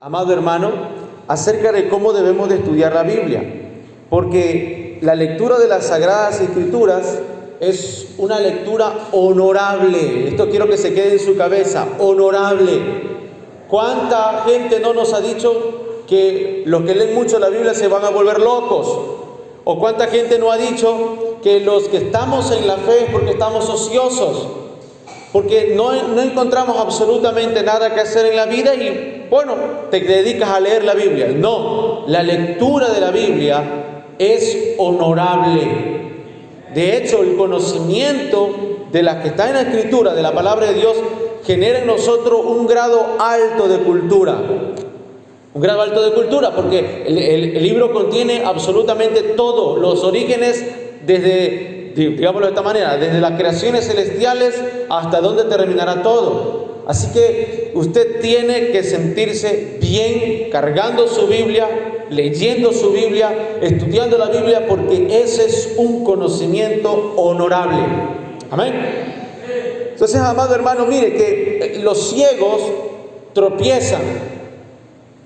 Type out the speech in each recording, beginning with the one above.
amado hermano, acerca de cómo debemos de estudiar la Biblia, porque la lectura de las Sagradas Escrituras es una lectura honorable. Esto quiero que se quede en su cabeza, honorable. ¿Cuánta gente no nos ha dicho que los que leen mucho la Biblia se van a volver locos? ¿O cuánta gente no ha dicho que los que estamos en la fe es porque estamos ociosos? Porque no encontramos absolutamente nada que hacer en la vida y, bueno, te dedicas a leer la Biblia. No, la lectura de la Biblia es honorable. De hecho, el conocimiento de las que está en la Escritura, de la palabra de Dios, genera en nosotros un grado alto de cultura. Un grado alto de cultura, porque el libro contiene absolutamente todo, los orígenes desde, digámoslo de esta manera, desde las creaciones celestiales hasta donde terminará todo. Así que usted tiene que sentirse bien cargando su Biblia, leyendo su Biblia, estudiando la Biblia, porque ese es un conocimiento honorable. Amén. Entonces, amado hermano, mire que los ciegos tropiezan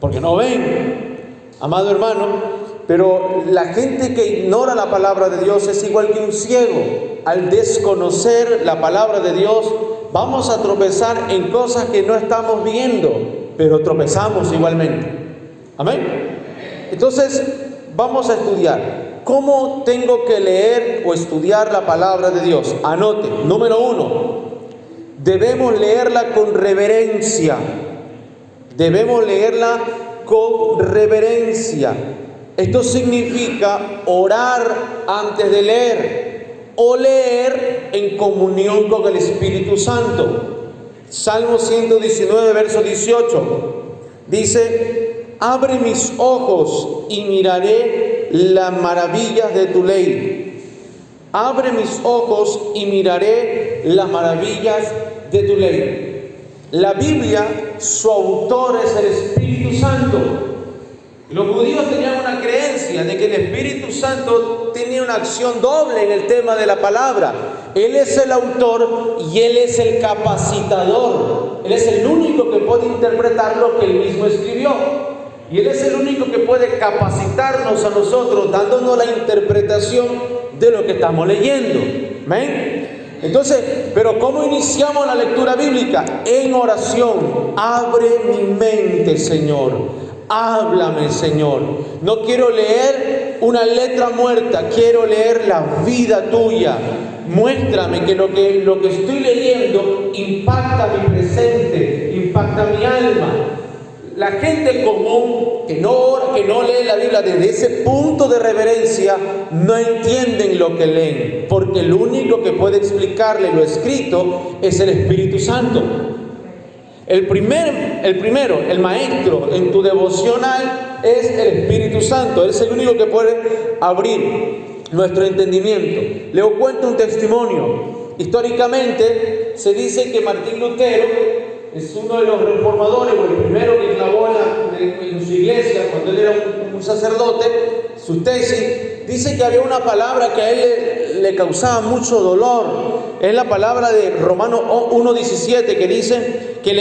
porque no ven, amado hermano. Pero la gente que ignora la palabra de Dios es igual que un ciego. Al desconocer la palabra de Dios, vamos a tropezar en cosas que no estamos viendo, pero tropezamos igualmente. Amén. Entonces, vamos a estudiar. ¿Cómo tengo que leer o estudiar la palabra de Dios? Anote. Número 1. Debemos leerla con reverencia. Debemos leerla con reverencia. Esto significa orar antes de leer o leer en comunión con el Espíritu Santo. Salmo 119, verso 18. Dice: abre mis ojos y miraré las maravillas de tu ley. Abre mis ojos y miraré las maravillas de tu ley. La Biblia, su autor es el Espíritu Santo. Los judíos tenían una creencia de que el Espíritu Santo tenía una acción doble en el tema de la palabra. Él es el autor y Él es el capacitador. Él es el único que puede interpretar lo que Él mismo escribió. Y Él es el único que puede capacitarnos a nosotros, dándonos la interpretación de lo que estamos leyendo. ¿Amén? Entonces, pero ¿cómo iniciamos la lectura bíblica? En oración. Abre mi mente, Señor. Háblame, Señor. No quiero leer una letra muerta, quiero leer la vida tuya. Muéstrame que lo que estoy leyendo impacta mi presente, impacta mi alma. La gente común que no lee la Biblia desde ese punto de reverencia no entienden lo que leen, porque el único que puede explicarle lo escrito es el Espíritu Santo. El maestro en tu devocional es el Espíritu Santo. Él es el único que puede abrir nuestro entendimiento. Les cuento un testimonio. Históricamente se dice que Martín Lutero es uno de los reformadores, o el primero que clavó en su iglesia cuando él era un sacerdote, su tesis. Dice que había una palabra que a él le causaba mucho dolor. Es la palabra de Romanos 1:17, que dice que en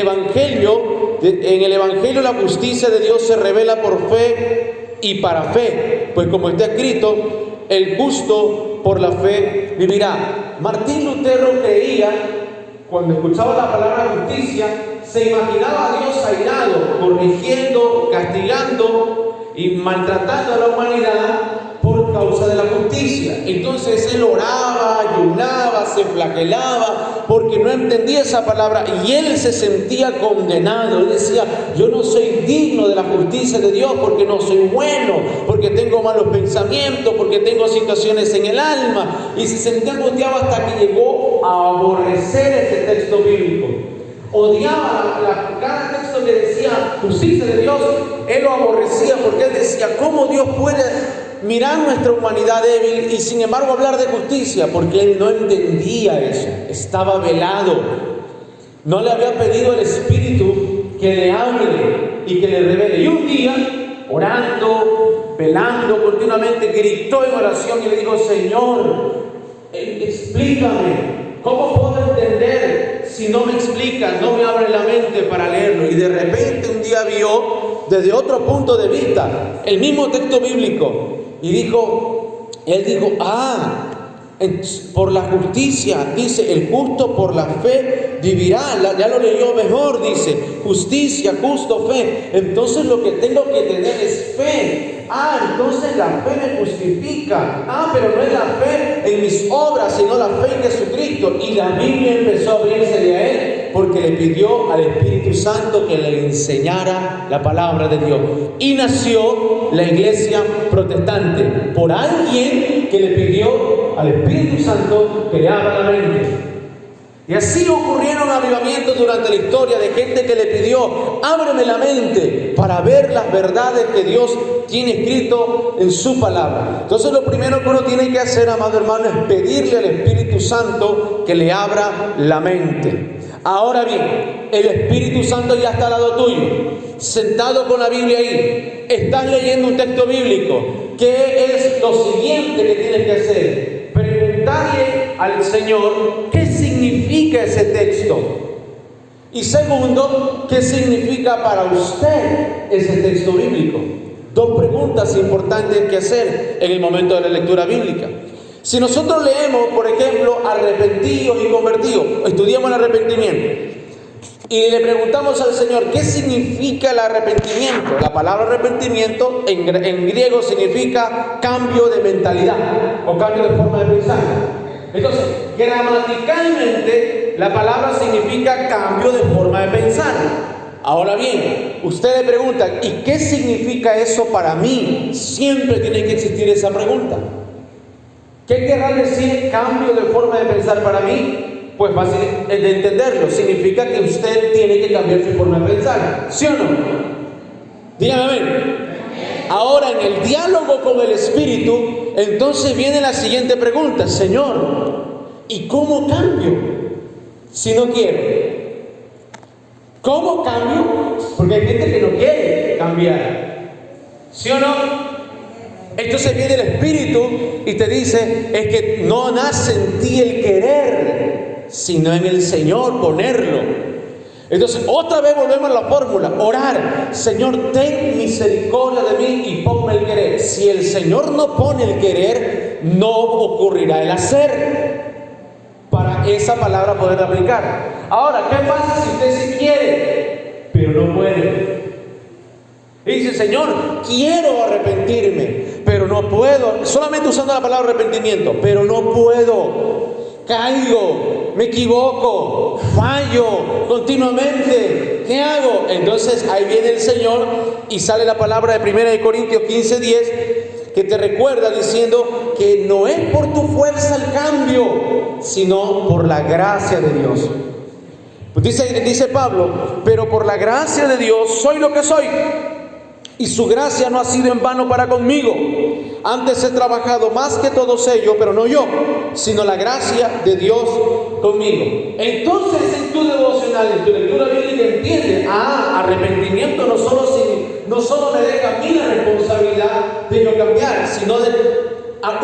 el Evangelio la justicia de Dios se revela por fe y para fe. Pues como está escrito, el justo por la fe vivirá. Martín Lutero creía, cuando escuchaba la palabra justicia, se imaginaba a Dios airado, corrigiendo, castigando y maltratando a la humanidad por causa de la justicia. Entonces él oraba, ayunaba, se flagelaba porque no entendía esa palabra y él se sentía condenado. Él decía: yo no soy digno de la justicia de Dios porque no soy bueno, porque tengo malos pensamientos, porque tengo situaciones en el alma. Y se sentía angustiado hasta que llegó a aborrecer ese texto bíblico. Odiaba cada texto que decía justicia de Dios. Él lo aborrecía porque él decía: ¿cómo Dios puede mirar nuestra humanidad débil y sin embargo hablar de justicia? Porque él no entendía eso, estaba velado. No le había pedido al Espíritu que le hable y que le revele. Y un día, orando, velando continuamente, gritó en oración y le dijo: Señor, explícame. ¿Cómo puedo entender si no me explican, no me abren la mente para leerlo? Y de repente un día vio desde otro punto de vista el mismo texto bíblico y él dijo, por la justicia, dice, el justo por la fe vivirá. Ya lo leyó mejor, dice, justicia, justo, fe. Entonces lo que tengo que tener es fe. Entonces la fe me justifica. Pero no es la fe en mis obras, sino la fe en Jesucristo. Y la Biblia empezó a abrirse a él, porque le pidió al Espíritu Santo que le enseñara la palabra de Dios. Y nació la iglesia protestante por alguien que le pidió al Espíritu Santo que le abra la mente. Y así ocurrieron avivamientos durante la historia de gente que le pidió, ábreme la mente para ver las verdades que Dios tiene escrito en su palabra. Entonces lo primero que uno tiene que hacer, amado hermano, es pedirle al Espíritu Santo que le abra la mente. Ahora bien, el Espíritu Santo ya está al lado tuyo, sentado con la Biblia ahí. Estás leyendo un texto bíblico. ¿Qué es lo siguiente que tienes que hacer? Preguntarle al Señor qué significa ese texto. Y segundo, ¿qué significa para usted ese texto bíblico? Dos preguntas importantes que hacer en el momento de la lectura bíblica. Si nosotros leemos, por ejemplo, arrepentidos y convertidos, estudiamos el arrepentimiento y le preguntamos al Señor qué significa el arrepentimiento. La palabra arrepentimiento en griego significa cambio de mentalidad o cambio de forma de pensar. Entonces, gramaticalmente la palabra significa cambio de forma de pensar. Ahora bien, usted le pregunta, ¿y qué significa eso para mí? Siempre tiene que existir esa pregunta. ¿Qué querrá decir cambio de forma de pensar para mí? Pues fácil de entenderlo. Significa que usted tiene que cambiar su forma de pensar. ¿Sí o no? Dígame amén. Ahora, en el diálogo con el Espíritu, entonces viene la siguiente pregunta. Señor, ¿y cómo cambio si no quiero? ¿Cómo cambio? Porque hay gente que no quiere cambiar. ¿Sí o no? Entonces viene el Espíritu y te dice, es que no nace en ti el querer, sino en el Señor ponerlo. Entonces otra vez volvemos a la fórmula, orar, Señor, ten misericordia de mí y ponme el querer. Si el Señor no pone el querer, no ocurrirá el hacer. Para esa palabra poder aplicar. Ahora, ¿qué pasa si usted sí quiere, pero no puede? Y dice, Señor, quiero arrepentirme, pero no puedo. Solamente usando la palabra arrepentimiento, pero no puedo. Caigo, me equivoco, fallo continuamente. ¿Qué hago? Entonces ahí viene el Señor y sale la palabra de 1 Corintios 15:10, que te recuerda diciendo que no es por tu fuerza el cambio, sino por la gracia de Dios. Pues dice Pablo, pero por la gracia de Dios soy lo que soy. Y su gracia no ha sido en vano para conmigo. Antes he trabajado más que todos ellos, pero no yo, sino la gracia de Dios conmigo. Entonces en tu devocional, en tu lectura bíblica, entiendes, arrepentimiento no solo me deja a mí la responsabilidad de yo cambiar, sino de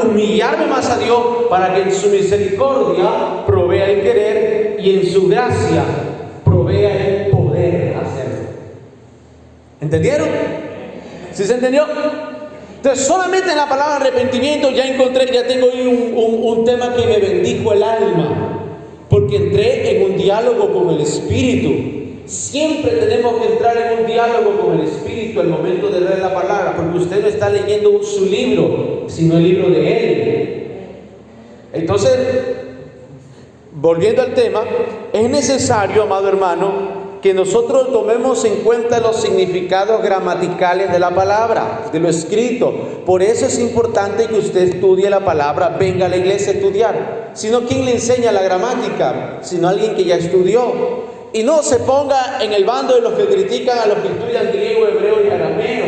humillarme más a Dios para que en su misericordia provea el querer y en su gracia provea el poder hacerlo. ¿Entendieron? ¿Sí se entendió? Entonces solamente en la palabra arrepentimiento ya tengo ahí un tema que me bendijo el alma, porque entré en un diálogo con el Espíritu. Siempre tenemos que entrar en un diálogo con el Espíritu al momento de leer la palabra, porque usted no está leyendo su libro, sino el libro de Él. Entonces, volviendo al tema, es necesario, amado hermano, que nosotros tomemos en cuenta los significados gramaticales de la palabra, de lo escrito. Por eso es importante que usted estudie la palabra, venga a la iglesia a estudiar. Si no, ¿quién le enseña la gramática? Sino alguien que ya estudió. Y no se ponga en el bando de los que critican a los que estudian griego, hebreo y arameo.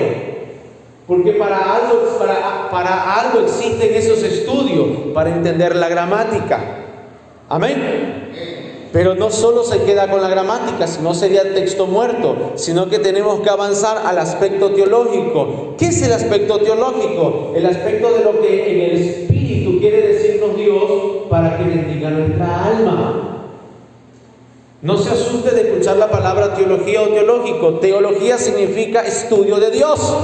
Porque para algo existen esos estudios, para entender la gramática. Amén. Pero no solo se queda con la gramática, sino sería texto muerto, sino que tenemos que avanzar al aspecto teológico. ¿Qué es el aspecto teológico? El aspecto de lo que en el Espíritu quiere decirnos Dios para que bendiga nuestra alma. No se asuste de escuchar la palabra teología o teológico. Teología significa estudio de Dios.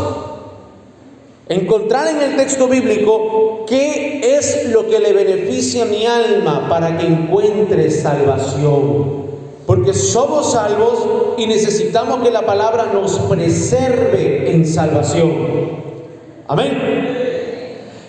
Encontrar en el texto bíblico qué es lo que le beneficia a mi alma para que encuentre salvación. Porque somos salvos y necesitamos que la palabra nos preserve en salvación. Amén.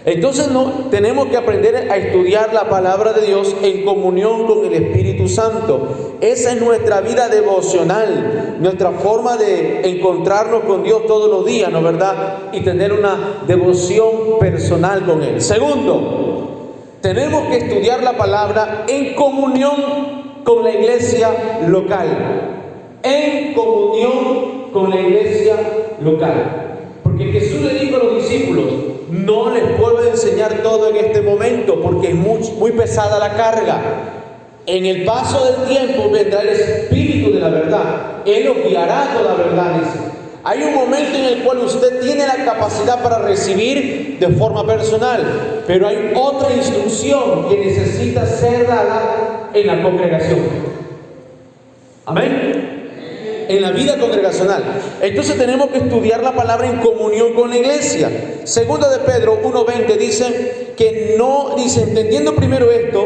Entonces tenemos que aprender a estudiar la palabra de Dios en comunión con el Espíritu Santo. Esa es nuestra vida devocional, nuestra forma de encontrarnos con Dios todos los días, ¿no es verdad? Y tener una devoción personal con Él. Segundo, tenemos que estudiar la palabra en comunión con la iglesia local. En comunión con la iglesia local. Porque Jesús le dijo a los discípulos: no les puedo enseñar todo en este momento porque es muy pesada la carga. En el paso del tiempo vendrá el Espíritu de la verdad. Él os guiará a toda verdad, dice. Hay un momento en el cual usted tiene la capacidad para recibir de forma personal, pero hay otra instrucción que necesita ser dada en la congregación. Amén. En la vida congregacional. Entonces tenemos que estudiar la palabra en comunión con la iglesia. Segunda de Pedro 1:20 dice que dice, entendiendo primero esto,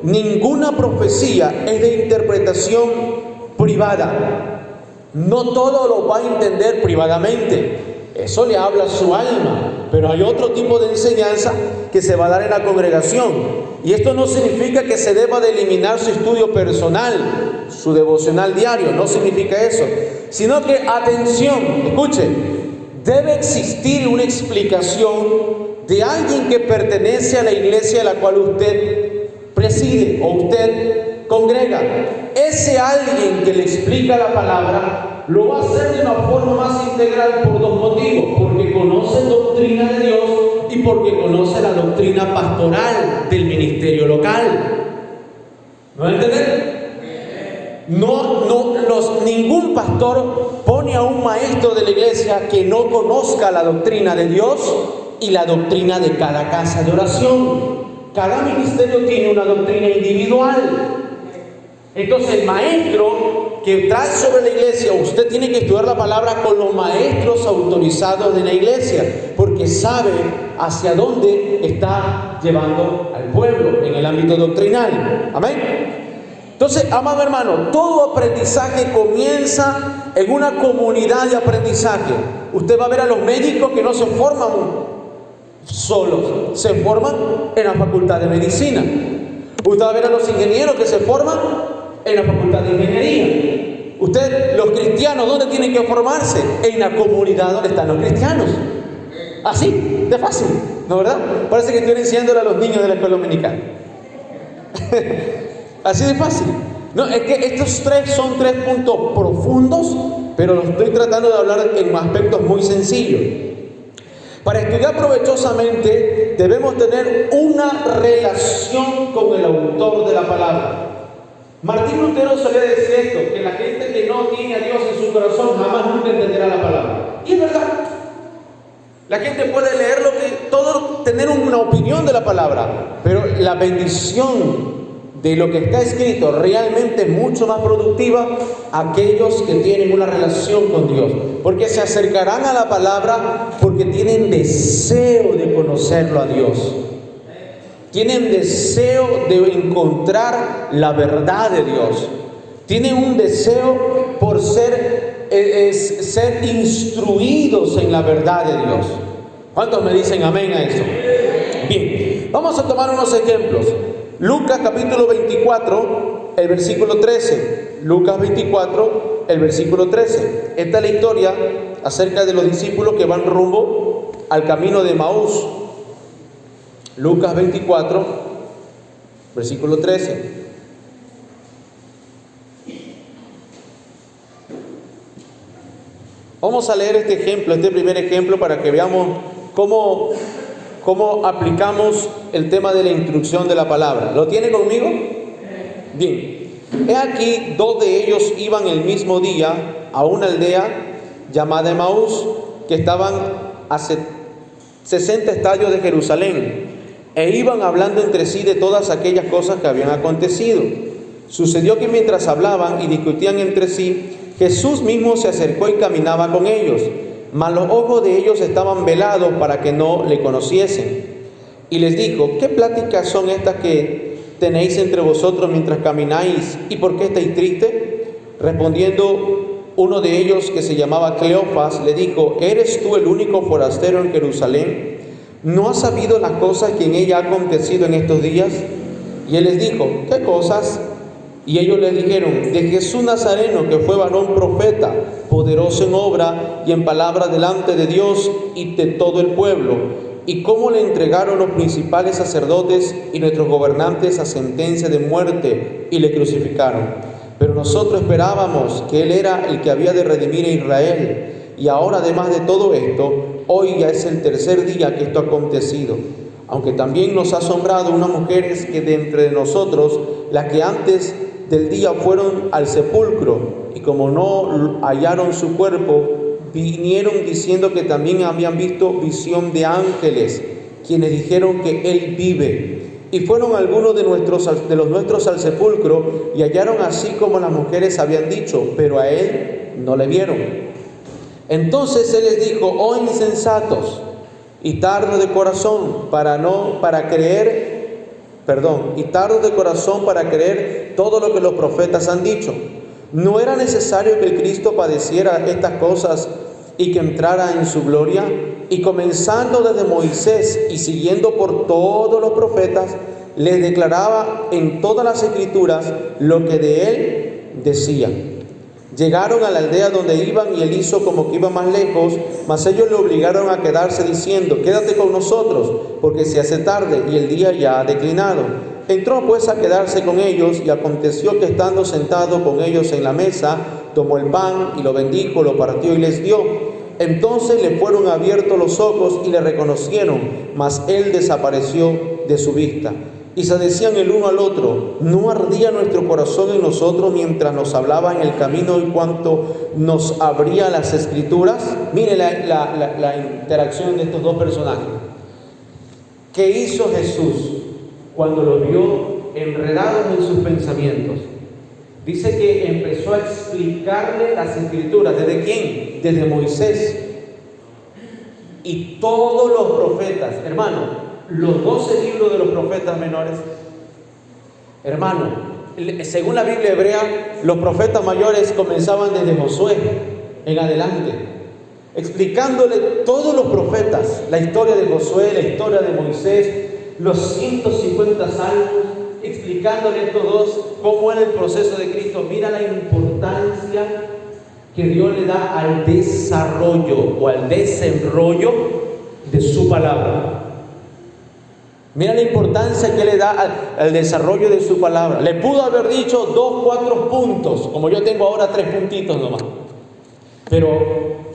ninguna profecía es de interpretación privada. No todo lo va a entender privadamente. Eso le habla a su alma. Pero hay otro tipo de enseñanza que se va a dar en la congregación. Y esto no significa que se deba de eliminar su estudio personal, su devocional diario. No significa eso. Sino que, atención, escuche, debe existir una explicación de alguien que pertenece a la iglesia a la cual usted preside o usted congrega. Ese alguien que le explica la palabra lo va a hacer de una forma más integral por dos motivos: porque conoce doctrina de Dios y porque conoce la doctrina pastoral del ministerio local. ¿No entienden? Ningún pastor pone a un maestro de la iglesia que no conozca la doctrina de Dios y la doctrina de cada casa de oración. Cada ministerio tiene una doctrina individual. Entonces el maestro que trae sobre la iglesia, usted tiene que estudiar la palabra con los maestros autorizados de la iglesia, porque sabe hacia dónde está llevando al pueblo en el ámbito doctrinal. Amén. Entonces, amado hermano, todo aprendizaje comienza en una comunidad de aprendizaje. Usted va a ver a los médicos que no se forman solos, se forman en la facultad de medicina. Usted va a ver a los ingenieros que se forman en la facultad de ingeniería. Los cristianos, ¿dónde tienen que formarse? En la comunidad donde están los cristianos. Así, de fácil, ¿no verdad? Parece que estoy enseñándole a los niños de la escuela dominical. Así de fácil. No, es que estos son tres puntos profundos, pero los estoy tratando de hablar en aspectos muy sencillos. Para estudiar provechosamente debemos tener una relación con el autor de la palabra. Martín Lutero solía decir esto, que la gente que no tiene a Dios en su corazón jamás nunca entenderá la palabra. Y es verdad. La gente puede leerlo, tener una opinión de la palabra, pero la bendición de lo que está escrito realmente es mucho más productiva a aquellos que tienen una relación con Dios, porque se acercarán a la palabra porque tienen deseo de conocerlo a Dios, tienen deseo de encontrar la verdad de Dios, tienen un deseo por ser instruidos en la verdad de Dios. ¿Cuántos me dicen amén a eso? Bien, vamos a tomar unos ejemplos. Lucas capítulo 24, el versículo 13. Lucas 24, el versículo 13. Esta es la historia acerca de los discípulos que van rumbo al camino de Emaús. Lucas 24, versículo 13. Vamos a leer este ejemplo, este primer ejemplo, para que veamos cómo aplicamos el tema de la instrucción de la palabra. ¿Lo tiene conmigo? Bien. He aquí, dos de ellos iban el mismo día a una aldea llamada Emaús, que estaban a 60 estadios de Jerusalén, e iban hablando entre sí de todas aquellas cosas que habían acontecido. Sucedió que mientras hablaban y discutían entre sí, Jesús mismo se acercó y caminaba con ellos, mas los ojos de ellos estaban velados para que no le conociesen. Y les dijo: ¿qué pláticas son estas que tenéis entre vosotros mientras camináis? ¿Y por qué estáis tristes? Respondiendo uno de ellos, que se llamaba Cleofas, le dijo: ¿eres tú el único forastero en Jerusalén? ¿No has sabido las cosas que en ella ha acontecido en estos días? Y él les dijo: ¿qué cosas? Y ellos le dijeron: de Jesús Nazareno, que fue varón profeta, poderoso en obra y en palabra delante de Dios y de todo el pueblo, y cómo le entregaron los principales sacerdotes y nuestros gobernantes a sentencia de muerte y le crucificaron. Pero nosotros esperábamos que Él era el que había de redimir a Israel. Y ahora, además de todo esto, hoy ya es el tercer día que esto ha acontecido. Aunque también nos ha asombrado unas mujeres que de entre nosotros, las que antes del día fueron al sepulcro, y como no hallaron su cuerpo, vinieron diciendo que también habían visto visión de ángeles, quienes dijeron que Él vive. Y fueron algunos de los nuestros al sepulcro, y hallaron así como las mujeres habían dicho, pero a Él no le vieron. Entonces Él les dijo: oh insensatos y tardos de corazón para creer todo lo que los profetas han dicho. ¿No era necesario que el Cristo padeciera estas cosas y que entrara en su gloria? Y comenzando desde Moisés y siguiendo por todos los profetas, les declaraba en todas las escrituras lo que de él decía. Llegaron a la aldea donde iban, y él hizo como que iba más lejos, mas ellos le obligaron a quedarse diciendo: quédate con nosotros, porque se hace tarde y el día ya ha declinado. Entró pues a quedarse con ellos, y aconteció que estando sentado con ellos en la mesa, tomó el pan y lo bendijo, lo partió y les dio. Entonces le fueron abiertos los ojos y le reconocieron, mas él desapareció de su vista. Y se decían el uno al otro: ¿no ardía nuestro corazón en nosotros mientras nos hablaba en el camino y cuanto nos abría las escrituras? Mire la interacción de estos dos personajes. ¿Qué hizo Jesús cuando los vio enredados en sus pensamientos? Dice que empezó a explicarle las escrituras. ¿Desde quién? Desde Moisés y todos los profetas. Hermano, los 12 libros de los profetas menores. Hermano, según la Biblia hebrea, los profetas mayores comenzaban desde Josué en adelante, explicándole todos los profetas, la historia de Josué, la historia de Moisés, los 150 salmos, explicándole a estos dos cómo era el proceso de Cristo. Mira la importancia que Dios le da al desarrollo o al desenrollo de su palabra. Mira la importancia que le da al desarrollo de su palabra. Le pudo haber dicho 2, 4 puntos, como yo tengo ahora 3 puntitos nomás. Pero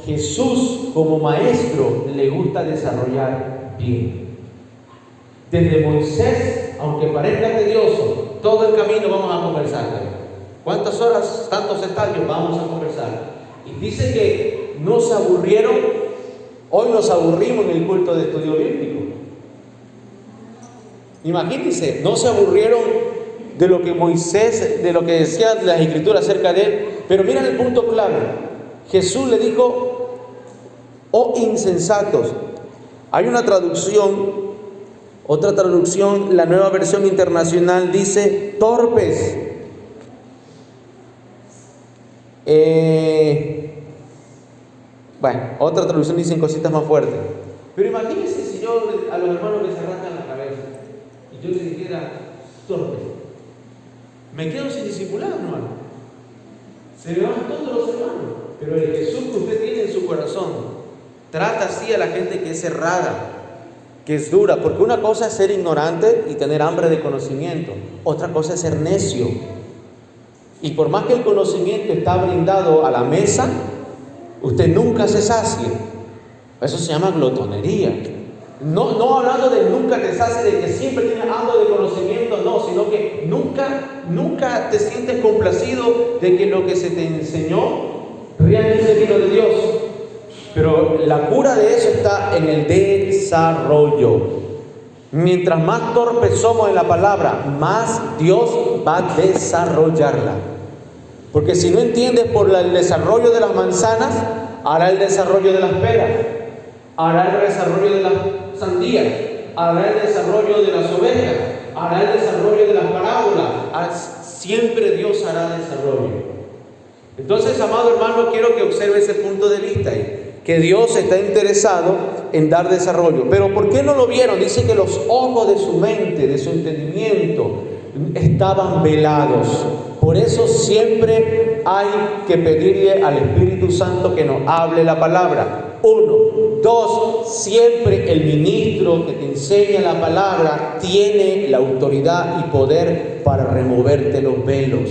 Jesús, como maestro, le gusta desarrollar bien. Desde Moisés, aunque parezca tedioso, todo el camino vamos a conversar. ¿Cuántas horas, tantos estadios vamos a conversar? Y dice que no se aburrieron. Hoy nos aburrimos en el culto de estudio bíblico. Imagínense, no se aburrieron de lo que Moisés, de lo que decía las escrituras acerca de él. Pero miren el punto clave. Jesús le dijo: oh insensatos. Hay una traducción, otra traducción, la Nueva Versión Internacional dice torpes. Bueno, otra traducción dicen cositas más fuertes. Pero imagínense si yo a los hermanos que se arrancan la cabeza y yo les dijera torpe, me quedo sin discipular, hermano. Se me van todos los hermanos. Pero el Jesús que usted tiene en su corazón trata así a la gente que es cerrada, que es dura. Porque una cosa es ser ignorante y tener hambre de conocimiento, otra cosa es ser necio. Y por más que el conocimiento está brindado a la mesa, usted nunca se sacie. Eso se llama glotonería. No hablando de nunca te sacies, de que siempre tienes hambre de conocimiento, no, sino que nunca te sientes complacido de que lo que se te enseñó realmente vino de Dios. Pero la cura de eso está en el desarrollo. Mientras más torpes somos en la palabra, más Dios va a desarrollarla. Porque si no entiendes por el desarrollo de las manzanas, hará el desarrollo de las peras, hará el desarrollo de las sandías, hará el desarrollo de las ovejas, hará el desarrollo de las parábolas. Siempre Dios hará desarrollo. Entonces, amado hermano, quiero que observe ese punto de vista ahí, que Dios está interesado en dar desarrollo. Pero ¿por qué no lo vieron? Dice que los ojos de su mente, de su entendimiento, estaban velados. Por eso siempre hay que pedirle al Espíritu Santo que nos hable la palabra. 1. 2. Siempre el ministro que te enseña la palabra tiene la autoridad y poder para removerte los velos.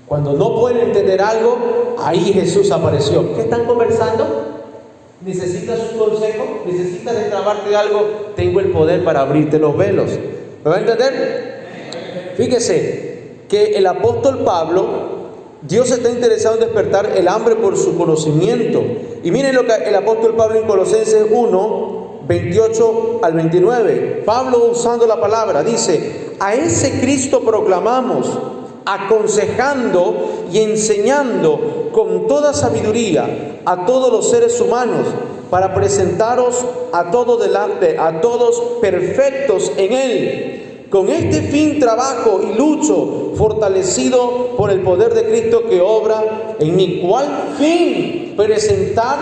Cuando no pueden entender algo, ahí Jesús apareció. ¿Qué están conversando? ¿Necesitas un consejo? ¿Necesitas destrabarte de algo? Tengo el poder para abrirte los velos. ¿Me va a entender? Fíjese que el apóstol Pablo, Dios está interesado en despertar el hambre por su conocimiento. Y miren lo que el apóstol Pablo en Colosenses 1, 28 al 29. Pablo, usando la palabra, dice: a ese Cristo proclamamos, aconsejando y enseñando con toda sabiduría a todos los seres humanos, para presentaros a todos perfectos en Él. Con este fin trabajo y lucho, fortalecido por el poder de Cristo que obra en mí. ¿Cuál fin? Presentar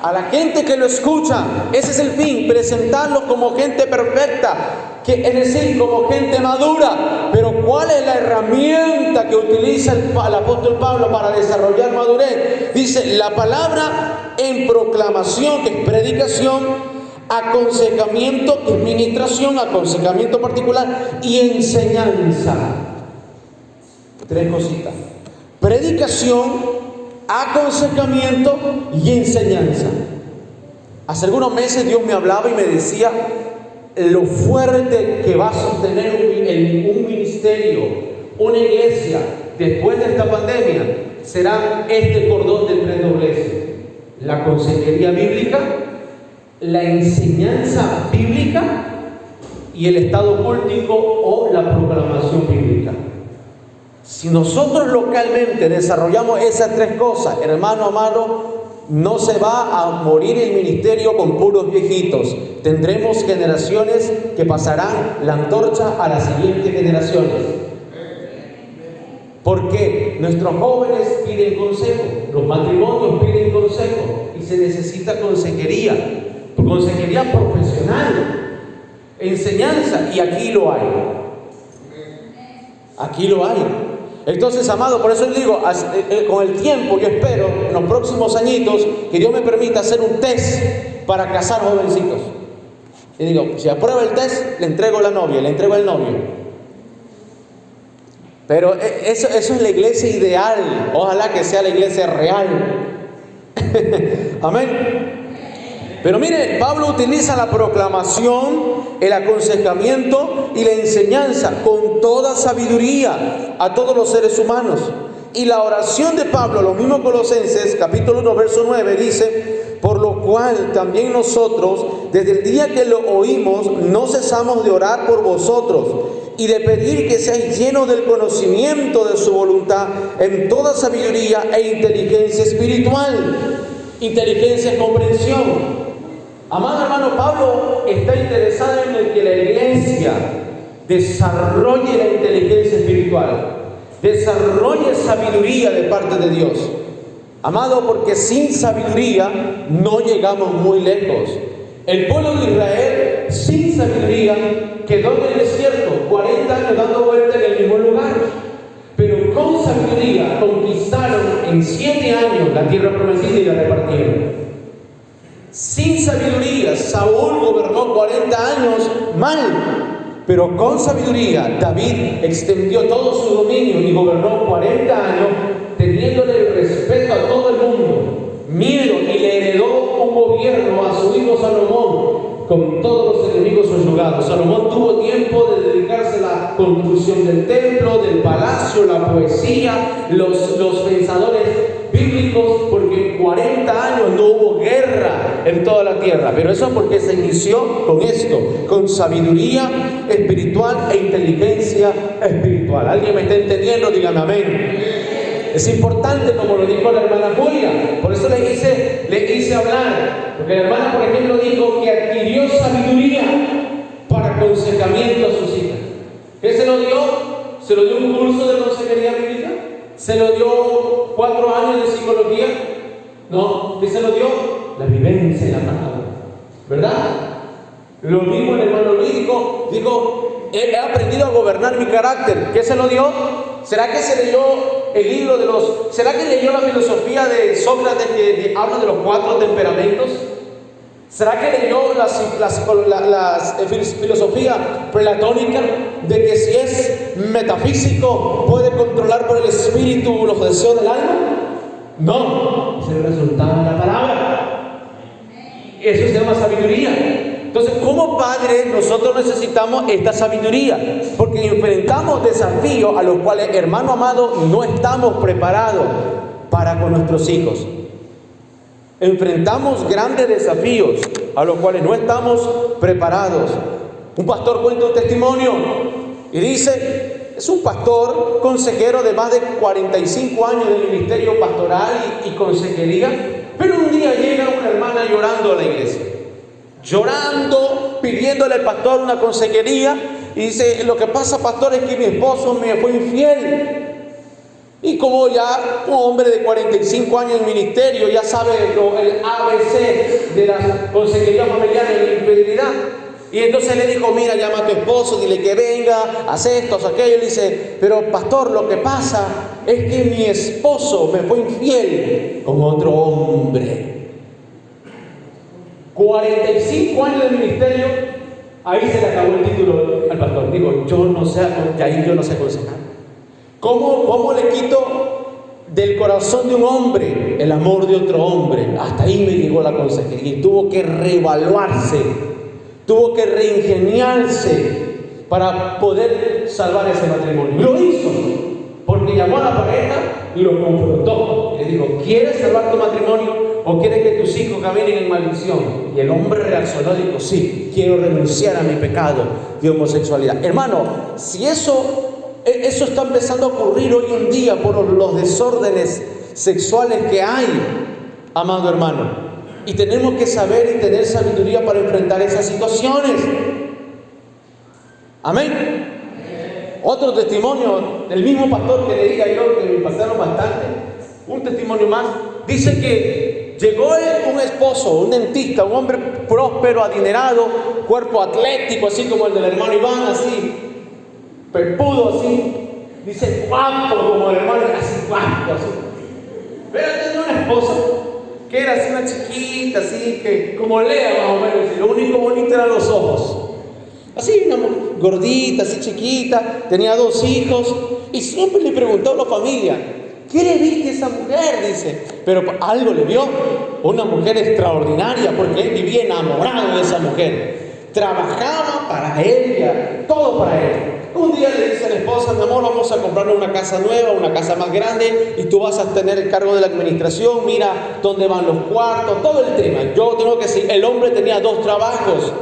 a la gente que lo escucha. Ese es el fin, presentarlos como gente perfecta, es decir, como gente madura. Pero ¿cuál es la herramienta que utiliza el apóstol Pablo para desarrollar madurez? Dice: la palabra en proclamación, que es predicación; aconsejamiento, que es ministración, aconsejamiento particular; y enseñanza. 3 cositas: predicación, aconsejamiento y enseñanza. Hace algunos meses Dios me hablaba y me decía lo fuerte que va a sostener un ministerio, una iglesia, después de esta pandemia. Será este cordón del tres dobleces: la consejería bíblica, la enseñanza bíblica y el estado cultico o la proclamación bíblica. Si nosotros localmente desarrollamos esas 3 cosas, hermano amado, no se va a morir el ministerio con puros viejitos. Tendremos generaciones que pasarán la antorcha a las siguientes generaciones. Porque nuestros jóvenes piden consejo, los matrimonios piden consejo, y se necesita consejería profesional, enseñanza, y aquí lo hay. Aquí lo hay. Entonces, amado, por eso les digo, con el tiempo yo espero, en los próximos añitos, que Dios me permita hacer un test para casar jovencitos. Y digo, si aprueba el test, le entrego la novia, le entrego el novio. Pero eso es la iglesia ideal. Ojalá que sea la iglesia real. Amén. Pero mire, Pablo utiliza la proclamación, el aconsejamiento y la enseñanza con toda sabiduría a todos los seres humanos. Y la oración de Pablo, lo mismo Colosenses, capítulo 1, verso 9, dice: por lo cual también nosotros, desde el día que lo oímos, no cesamos de orar por vosotros y de pedir que seáis llenos del conocimiento de su voluntad en toda sabiduría e inteligencia espiritual. Inteligencia es comprensión. Amado hermano, Pablo está interesado en el que la iglesia desarrolle la inteligencia espiritual, desarrolle sabiduría de parte de Dios. Amado, porque sin sabiduría no llegamos muy lejos. El pueblo de Israel, sin sabiduría, quedó en el desierto 40 años dando vueltas en el mismo lugar. Pero con sabiduría conquistaron en 7 años la tierra prometida y la repartieron. Sin sabiduría, Saúl gobernó 40 años mal, pero con sabiduría David extendió todo su dominio y gobernó 40 años teniéndole respeto a todo el mundo, miedo, y le heredó un gobierno a su hijo Salomón con todos los enemigos subyugados. Salomón tuvo tiempo de dedicarse a la construcción del templo, del palacio, la poesía, los pensadores bíblicos, porque en 40 años no hubo guerra. en toda la tierra. Pero eso es porque se inició con esto, con sabiduría espiritual e inteligencia espiritual. ¿Alguien me está entendiendo? Dígame amén. Es importante, como lo dijo la hermana Julia, por eso le hice hablar, porque la hermana, por ejemplo, dijo que adquirió sabiduría para aconsejamiento a sus hijas. ¿Qué se lo dio? ¿Se lo dio un curso de consejería bíblica? ¿Se lo dio 4 años de psicología? No, ¿qué se lo dio? La vivencia en la palabra, ¿verdad? Lo mismo el hermano Luis dijo, he aprendido a gobernar mi carácter. ¿Qué se lo dio? ¿Será que se leyó el libro será que leyó la filosofía de Sócrates que habla de los 4 temperamentos? ¿Será que leyó la filosofía platónica de que si es metafísico puede controlar por el espíritu los deseos del alma? No, es el resultado de la palabra. Eso se llama sabiduría. Entonces, como padres, nosotros necesitamos esta sabiduría, porque enfrentamos desafíos a los cuales, hermano amado, no estamos preparados para con nuestros hijos. Enfrentamos grandes desafíos a los cuales no estamos preparados. Un pastor cuenta un testimonio y dice, es un pastor consejero de más de 45 años de ministerio pastoral y consejería, pero un día llega una hermana llorando a la iglesia. Llorando, pidiéndole al pastor una consejería, y dice, lo que pasa, pastor, es que mi esposo me fue infiel. Y como ya un hombre de 45 años en ministerio ya sabe el ABC de la consejería familiar de la infidelidad, y entonces le dijo, mira, llama a tu esposo, dile que venga, haz esto, haz aquello. Y dice, pero pastor, lo que pasa es que mi esposo me fue infiel con otro hombre. 45 años de ministerio, ahí se le acabó el título al pastor. Digo, yo no sé aconsejar. ¿Cómo le quito del corazón de un hombre el amor de otro hombre? Hasta ahí me llegó la consejería y tuvo que reevaluarse, tuvo que reingeniarse para poder salvar ese matrimonio. Lo hizo, porque llamó a la pareja y lo confrontó. Le dijo, ¿quieres salvar tu matrimonio o quieres que tus hijos caminen en maldición? Y el hombre reaccionó y dijo, sí, quiero renunciar a mi pecado de homosexualidad. Hermano, si eso está empezando a ocurrir hoy en día por los desórdenes sexuales que hay, amado hermano, y tenemos que saber y tener sabiduría para enfrentar esas situaciones. Amén. Otro testimonio del mismo pastor que le diga yo, que me pasaron bastante, un testimonio más, dice que llegó un esposo, un dentista, un hombre próspero, adinerado, cuerpo atlético, así como el del hermano Iván, así, perpudo, así, dice guapo como el hermano, así guapo, así. Pero tenía una esposa que era así una chiquita, así que como Lea más o menos, y lo único bonito eran los ojos. Así, una gordita, así chiquita, tenía 2 hijos, y siempre le preguntó a la familia, ¿qué le viste a esa mujer? Dice, pero algo le vio, una mujer extraordinaria, porque él vivía enamorado de esa mujer, trabajaba para ella, todo para él. Un día le dice a la esposa, mi amor, vamos a comprarle una casa nueva, una casa más grande, y tú vas a tener el cargo de la administración, mira dónde van los cuartos, todo el tema. Yo tengo que decir, el hombre tenía 2 trabajos,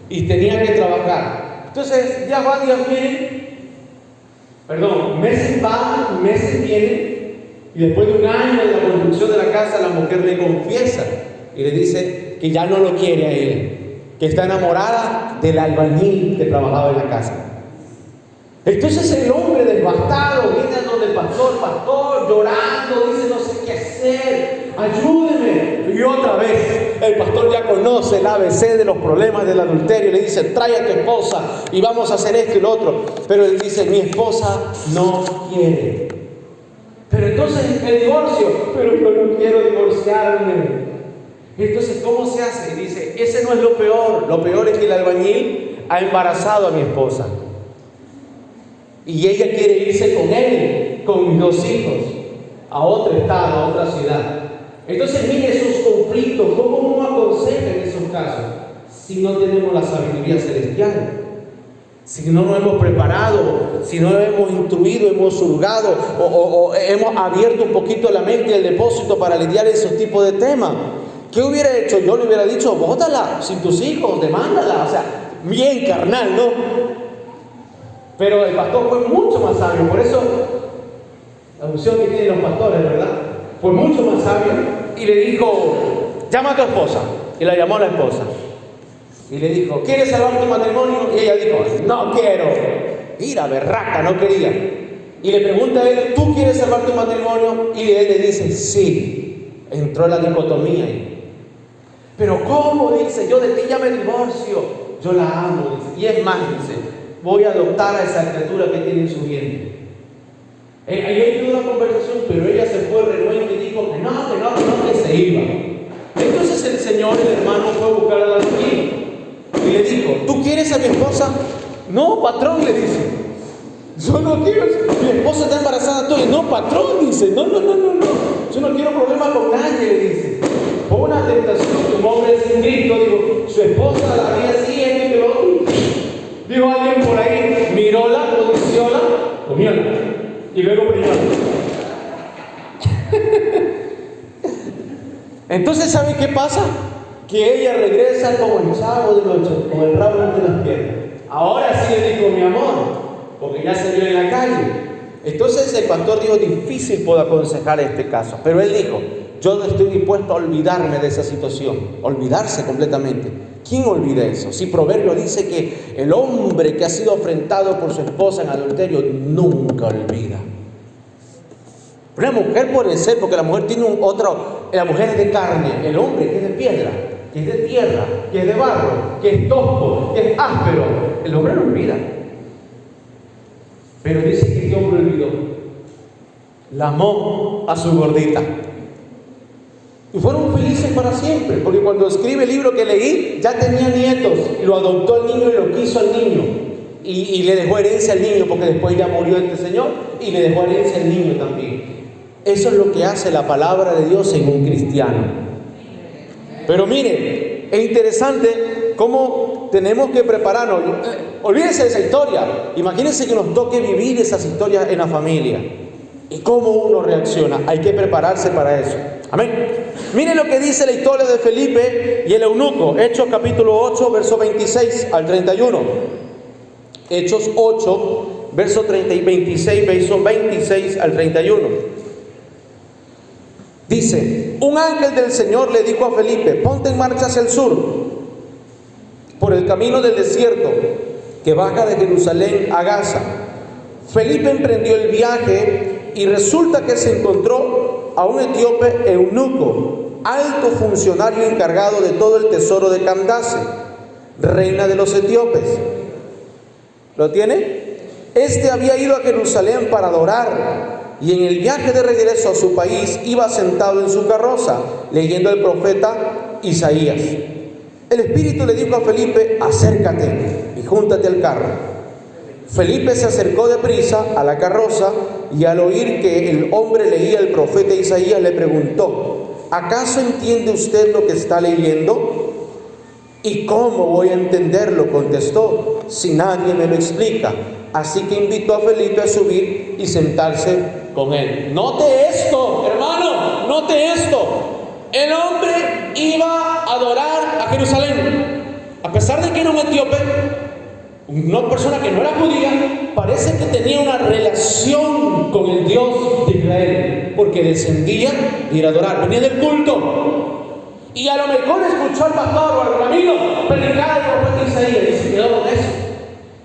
y tenía que trabajar. Entonces, ya van, días vienen, meses van, meses vienen, y después de un año de la construcción de la casa, la mujer le confiesa y le dice que ya no lo quiere a él, que está enamorada del albañil que trabajaba en la casa. Entonces el hombre devastado viene a donde el pastor, llorando, dice, no sé qué hacer, ayúdeme. Y otra vez, el pastor ya conoce el ABC de los problemas del adulterio, y le dice, trae a tu esposa y vamos a hacer esto y lo otro. Pero él dice, mi esposa no quiere. Pero entonces el divorcio, pero yo no quiero divorciarme. Entonces, ¿cómo se hace? Y dice, ese no es lo peor es que el albañil ha embarazado a mi esposa. Y ella quiere irse con él, con mis 2 hijos, a otro estado, a otra ciudad. Entonces, mire esos conflictos, ¿cómo uno aconseja en esos casos? Si no tenemos la sabiduría celestial, si no nos hemos preparado, si no hemos instruido, hemos surgado o hemos abierto un poquito la mente y el depósito para lidiar esos tipos de temas. ¿Qué hubiera hecho? Yo le hubiera dicho, bótala, sin tus hijos, demándala. O sea, bien carnal, ¿no? Pero el pastor fue mucho más sabio. Por eso, la unción que tienen los pastores, ¿verdad? Fue mucho más sabio y le dijo, llama a tu esposa. Y la llamó a la esposa. Y le dijo, ¿quieres salvar tu matrimonio? Y ella dijo, no quiero. Mira, berraca, no quería. Y le pregunta a él, ¿tú quieres salvar tu matrimonio? Y él le dice, sí. Entró la dicotomía ahí. Pero ¿cómo? Dice, yo de ti ya me divorcio. Yo la amo, dice. Y es más, dice, voy a adoptar a esa criatura que tiene en su vientre. Ahí hay una conversación, pero ella se fue renuente y dijo que no, que se iba. Entonces el Señor, el hermano, fue a buscar a la mujer y le dijo, ¿tú quieres a mi esposa? No, patrón, le dice. Yo no quiero, mi esposa está embarazada tuya. No, patrón, dice, no. Yo no quiero problemas con nadie, le dice. Fue una tentación, un hombre sin Cristo, digo, su esposa la veía así, y lo otro. Dijo alguien por ahí, miróla, codicióla, comióla. Y luego brilló. Entonces, ¿sabe qué pasa? Que ella regresa como el chavo del 8, con el rabo entre las piernas. Ahora sí le dijo mi amor, porque ya se vio en la calle. Entonces el pastor dijo, difícil puedo aconsejar este caso. Pero él dijo, yo no estoy dispuesto a olvidarme de esa situación. Olvidarse completamente. ¿Quién olvida eso? Si Proverbio dice que el hombre que ha sido afrentado por su esposa en adulterio nunca olvida. Una mujer puede ser, porque la mujer tiene la mujer es de carne, el hombre que es de piedra, que es de tierra, que es de barro, que es tosco, que es áspero. El hombre no olvida. Pero dice que este hombre olvidó. La amó a su gordita. Y fueron felices para siempre, porque cuando escribe el libro que leí, ya tenía nietos, y lo adoptó al niño y lo quiso al niño. Y le dejó herencia al niño, porque después ya murió este señor, y le dejó herencia al niño también. Eso es lo que hace la palabra de Dios en un cristiano. Pero mire, es interesante cómo tenemos que prepararnos. Olvídense de esa historia. Imagínense que nos toque vivir esas historias en la familia. ¿Y cómo uno reacciona? Hay que prepararse para eso. Amén. Miren lo que dice la historia de Felipe y el eunuco. Hechos capítulo 8, verso 26 al 31. Hechos 8, verso 26, verso 26 al 31. Dice, un ángel del Señor le dijo a Felipe, ponte en marcha hacia el sur, por el camino del desierto, que baja de Jerusalén a Gaza. Felipe emprendió el viaje y resulta que se encontró a un etíope eunuco, alto funcionario encargado de todo el tesoro de Candace, reina de los etíopes. ¿Lo tiene? Este había ido a Jerusalén para adorar, y en el viaje de regreso a su país iba sentado en su carroza, leyendo el profeta Isaías. El Espíritu le dijo a Felipe, acércate y júntate al carro. Felipe se acercó deprisa a la carroza y al oír que el hombre leía el profeta Isaías le preguntó, ¿acaso entiende usted lo que está leyendo? ¿Y cómo voy a entenderlo?, contestó, si nadie me lo explica. Así que invitó a Felipe a subir y sentarse con él. Note esto, hermano, note esto. El hombre iba a adorar a Jerusalén. A pesar de que era un etíope, una persona que no era judía, parece que tenía una relación con el Dios de Israel, porque descendía de ir a adorar, venía del culto. Y a lo mejor escuchó al pastor o al rabino predicar el profeta Isaías y se quedó con eso.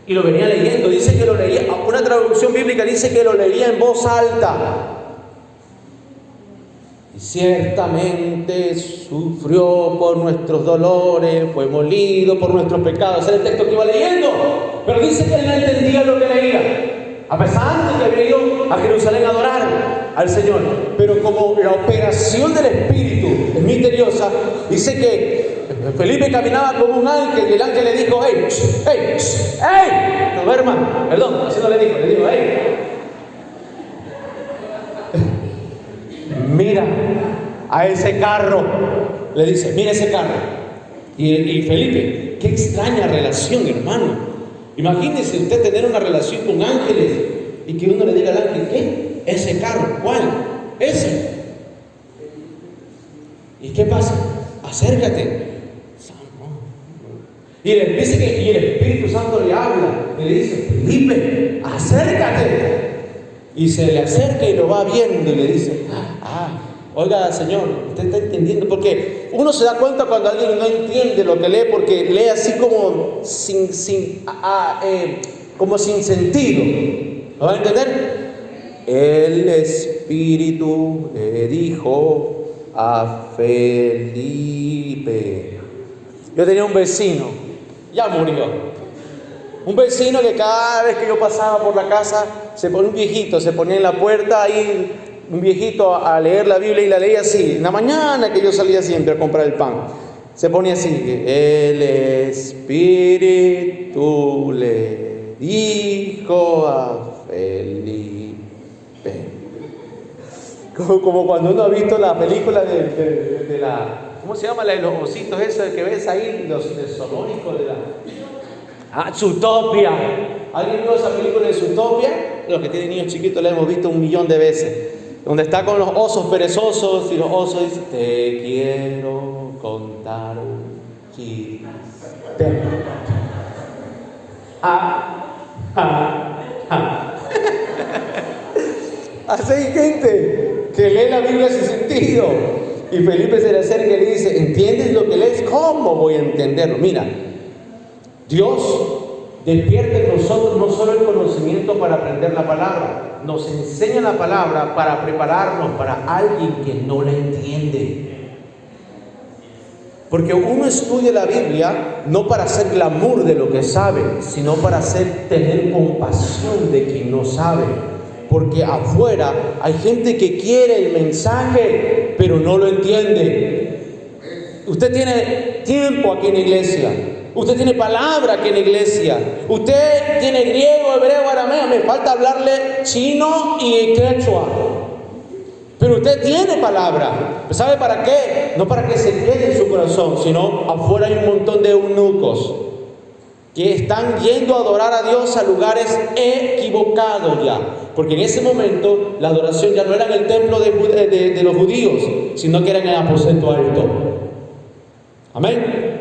Y lo venía leyendo, dice que lo leía, una traducción bíblica dice que lo leía en voz alta. Y ciertamente sufrió por nuestros dolores, fue molido por nuestros pecados. Ese es el texto que iba leyendo. Pero dice que él no entendía lo que leía, a pesar de que había ido a Jerusalén a adorar al Señor. Pero como la operación del Espíritu es misteriosa, dice que Felipe caminaba como un ángel y el ángel le dijo, ¡hey! ¡Hey! ¡Hey! No duerma, perdón, así no le dijo, ¡hey! Mira a ese carro, le dice, mira ese carro. Y Felipe, qué extraña relación, hermano. Imagínese usted tener una relación con ángeles y que uno le diga al ángel, ¿qué? Ese carro, ¿cuál? Ese. ¿Y qué pasa? acércate. Y le dice y el Espíritu Santo le habla y le dice, Felipe, acércate. Y se le acerca y lo va viendo y le dice, oiga, Señor, usted está entendiendo, porque uno se da cuenta cuando alguien no entiende lo que lee, porque lee así como sin sentido. ¿Lo va a entender? El Espíritu le dijo a Felipe. Yo tenía un vecino, ya murió. Un vecino que cada vez que yo pasaba por la casa, un viejito, se ponía en la puerta ahí, un viejito a leer la Biblia y la leía así. En la mañana que yo salía siempre a comprar el pan, se ponía así: el Espíritu le dijo a Felipe. Como cuando uno ha visto la película de la, ¿cómo se llama? La de los ositos, eso que ves ahí, los zoológicos de la... Zootopia. ¿Alguien vio esa película de Zootopia? Los que tienen niños chiquitos la hemos visto 1.000.000 de veces. Donde está con los osos perezosos y los osos dicen: te quiero contar un chiste. Así hay gente que lee la Biblia sin sentido. Y Felipe se le acerca y le dice: ¿entiendes lo que lees? ¿Cómo voy a entenderlo? Mira, Dios despierta en nosotros no solo el conocimiento para aprender la palabra, nos enseña la palabra para prepararnos para alguien que no la entiende. Porque uno estudia la Biblia no para hacer glamour de lo que sabe, sino para tener compasión de quien no sabe. Porque afuera hay gente que quiere el mensaje, pero no lo entiende. Usted tiene tiempo aquí en la iglesia. Usted tiene palabra aquí en la iglesia. Usted tiene griego, hebreo, arameo. Me falta hablarle chino y quechua. Pero usted tiene palabra. ¿Sabe para qué? No para que se quede en su corazón, sino afuera hay un montón de eunucos que están yendo a adorar a Dios a lugares equivocados ya. Porque en ese momento la adoración ya no era en el templo de los judíos, sino que era en el aposento alto. Amén.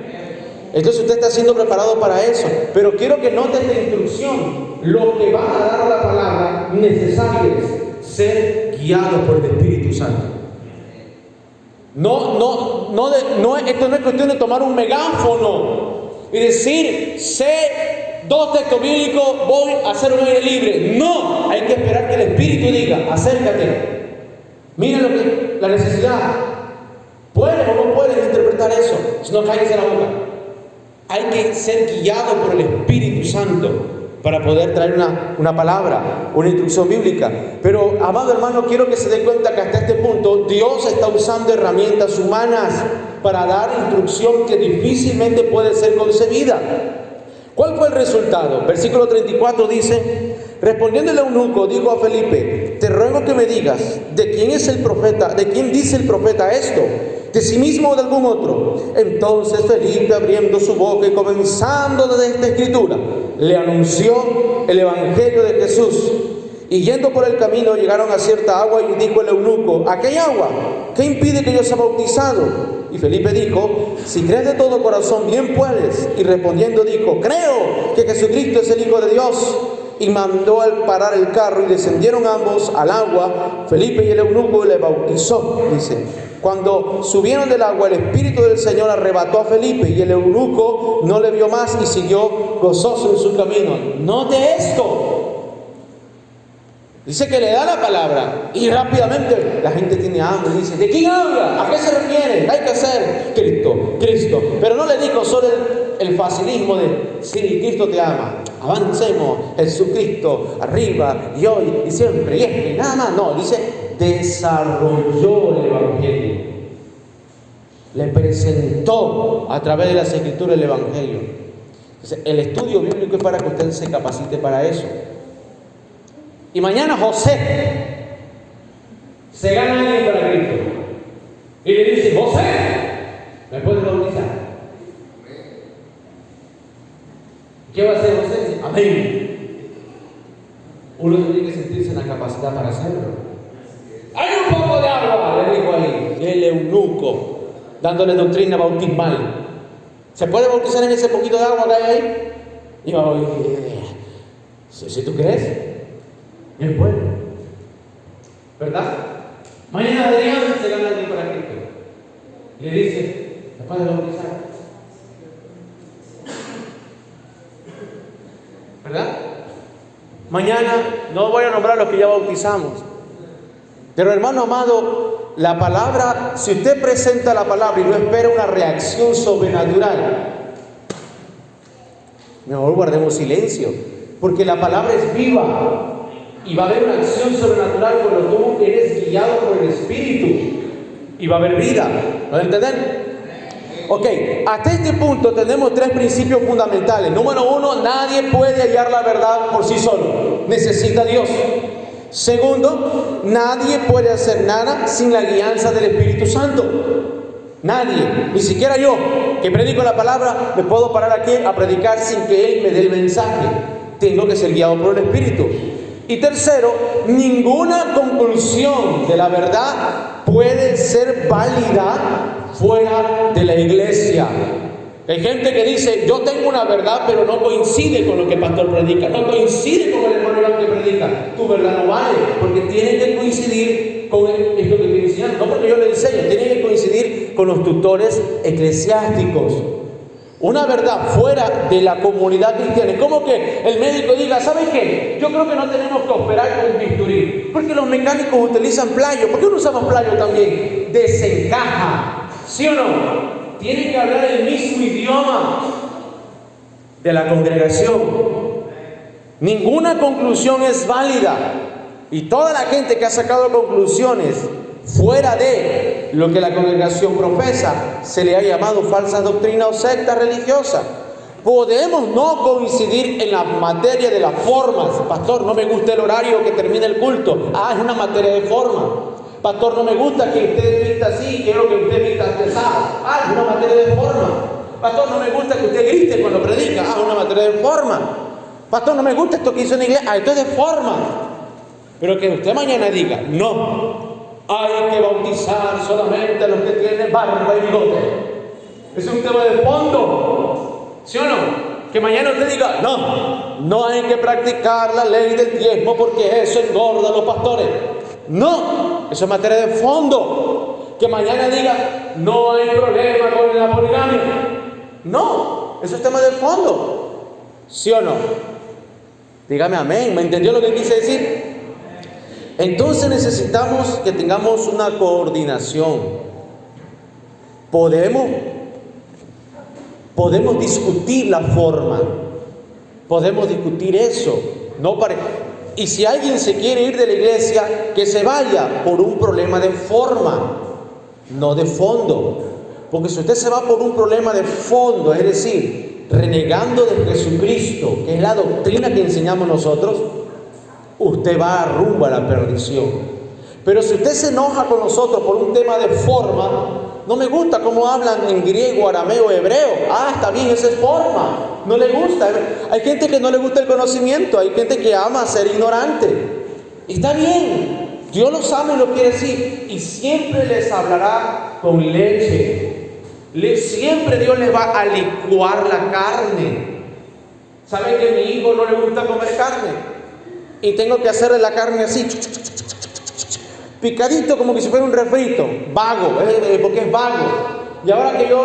Entonces usted está siendo preparado para eso. Pero quiero que note esta instrucción. Lo que va a dar la palabra necesario es ser guiado por el Espíritu Santo. Esto no es cuestión de tomar un megáfono y decir: sé 2 textos bíblicos, voy a hacer un aire libre. No, hay que esperar que el Espíritu diga: acércate, mira la necesidad. ¿Puedes o no puedes interpretar eso? Si no, cállese la boca. Hay que ser guiado por el Espíritu Santo para poder traer una palabra, una instrucción bíblica. Pero, amado hermano, quiero que se dé cuenta que hasta este punto Dios está usando herramientas humanas para dar instrucción que difícilmente puede ser concebida. ¿Cuál fue el resultado? Versículo 34 dice: respondiendo el eunuco, dijo a Felipe: te ruego que me digas, ¿de quién es el profeta? ¿De quién dice el profeta esto? ¿De sí mismo o de algún otro? Entonces Felipe, abriendo su boca y comenzando desde esta escritura, le anunció el evangelio de Jesús. Y yendo por el camino llegaron a cierta agua, y dijo el eunuco: ¿a qué hay agua? ¿Qué impide que yo sea bautizado? Y Felipe dijo: si crees de todo corazón, bien puedes. Y respondiendo dijo: creo que Jesucristo es el Hijo de Dios. Y mandó al parar el carro, y descendieron ambos al agua, Felipe y el eunuco, y le bautizó. Dice: cuando subieron del agua, el Espíritu del Señor arrebató a Felipe, y el eunuco no le vio más y siguió gozoso en su camino. Note esto. Dice que le da la palabra y rápidamente la gente tiene hambre. Dice: ¿de quién habla? ¿A qué se refiere? Hay que hacer Cristo. Pero no le dijo solo el facilismo de: sí, Cristo te ama, avancemos, Jesucristo arriba y hoy y siempre y este y nada más. No, dice: desarrolló el evangelio, le presentó a través de las escrituras el evangelio. Entonces, el estudio bíblico es para que usted se capacite para eso. Y mañana José se gana a alguien para Cristo y le dice: José, ¿me puedes bautizar? ¿Qué va a hacer José? Amén. Uno tiene que sentirse en la capacidad para hacerlo. Hay un poco de agua, le dijo ahí el eunuco. dándole doctrina bautismal. ¿Se puede bautizar en ese poquito de agua que hay ahí? Y yo, si tú crees, bien puede. ¿Verdad? Mañana Adrián se gana el tiempo para Cristo. Y le dice, ¿se puede bautizar? ¿Verdad? Mañana no voy a nombrar a los que ya bautizamos. Pero hermano amado, la palabra, si usted presenta la palabra y no espera una reacción sobrenatural, mejor guardemos silencio, porque la palabra es viva y va a haber una acción sobrenatural cuando tú eres guiado por el Espíritu y va a haber vida. ¿Lo entienden? Ok, hasta este punto tenemos 3 principios fundamentales. Número 1, nadie puede hallar la verdad por sí solo, necesita a Dios. Segundo, nadie puede hacer nada sin la guianza del Espíritu Santo. Nadie, ni siquiera yo, que predico la palabra, me puedo parar aquí a predicar sin que Él me dé el mensaje. Tengo que ser guiado por el Espíritu. Y tercero, ninguna conclusión de la verdad puede ser válida fuera de la iglesia. Hay gente que dice, yo tengo una verdad, pero no coincide con lo que el pastor predica, no coincide con el hermano que predica. Tu verdad no vale, porque tiene que coincidir con esto que estoy enseñando. No porque yo le enseño, tiene que coincidir con los tutores eclesiásticos. Una verdad fuera de la comunidad cristiana. Es como que el médico diga, ¿saben qué? Yo creo que no tenemos que operar con bisturí, porque los mecánicos utilizan playo. ¿Por qué no usamos playo también? Desencaja, ¿sí o no? Tienen que hablar el mismo idioma de la congregación. Ninguna conclusión es válida. Y toda la gente que ha sacado conclusiones fuera de lo que la congregación profesa, se le ha llamado falsa doctrina o secta religiosa. Podemos no coincidir en la materia de las formas. Pastor, no me gusta el horario que termina el culto. Es una materia de forma. Pastor, no me gusta que usted vista así, quiero que usted vista pesado. Es una materia de forma. Pastor, no me gusta que usted grite cuando predica. Es una materia de forma. Pastor, no me gusta esto que hizo en la iglesia. Esto es de forma. Pero que usted mañana diga, no, hay que bautizar solamente a los que tienen barba y bigote. Es un tema de fondo. ¿Sí o no? Que mañana usted diga, no hay que practicar la ley del diezmo porque eso engorda a los pastores. No, eso es materia de fondo. Que mañana diga, no hay problema con la poligamia. No, eso es tema de fondo. ¿Sí o no? Dígame amén. ¿Me entendió lo que quise decir? Entonces necesitamos que tengamos una coordinación. Podemos discutir la forma. Podemos discutir eso. Y si alguien se quiere ir de la iglesia, que se vaya por un problema de forma, no de fondo. Porque si usted se va por un problema de fondo, es decir, renegando de Jesucristo, que es la doctrina que enseñamos nosotros, usted va rumbo a la perdición. Pero si usted se enoja con nosotros por un tema de forma, no me gusta cómo hablan en griego, arameo, hebreo. Está bien, esa es forma. No le gusta. Hay gente que no le gusta el conocimiento, hay gente que ama ser ignorante. Está bien, Dios los ama y lo quiere decir. Y siempre les hablará con leche. Siempre Dios les va a licuar la carne. ¿Sabe que a mi hijo no le gusta comer carne? Y tengo que hacerle la carne así, picadito como que si fuera un refrito, vago, porque es vago. Y ahora que yo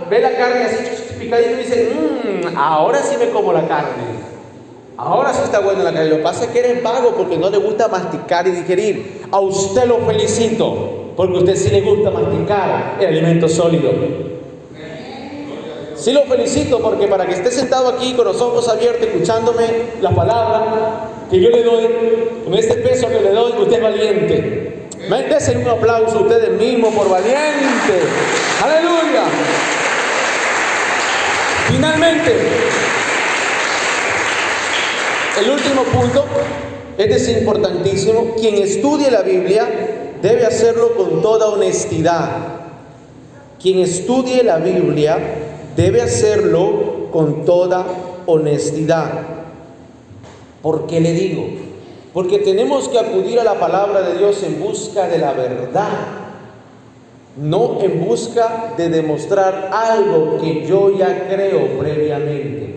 ve la carne así, picadito, dice, ahora sí me como la carne. Ahora sí está buena la carne. Lo que pasa es que eres vago porque no le gusta masticar y digerir. A usted lo felicito, porque a usted sí le gusta masticar el alimento sólido. Sí lo felicito porque para que esté sentado aquí con los ojos abiertos, escuchándome la palabra que yo le doy, con este peso que le doy, usted es valiente. Dense un aplauso a ustedes mismos por valiente. ¡Aleluya! Finalmente, el último punto, este es importantísimo. Quien estudie la Biblia debe hacerlo con toda honestidad. Quien estudie la Biblia debe hacerlo con toda honestidad. ¿Por qué le digo? Porque tenemos que acudir a la palabra de Dios en busca de la verdad. no en busca de demostrar algo que yo ya creo previamente.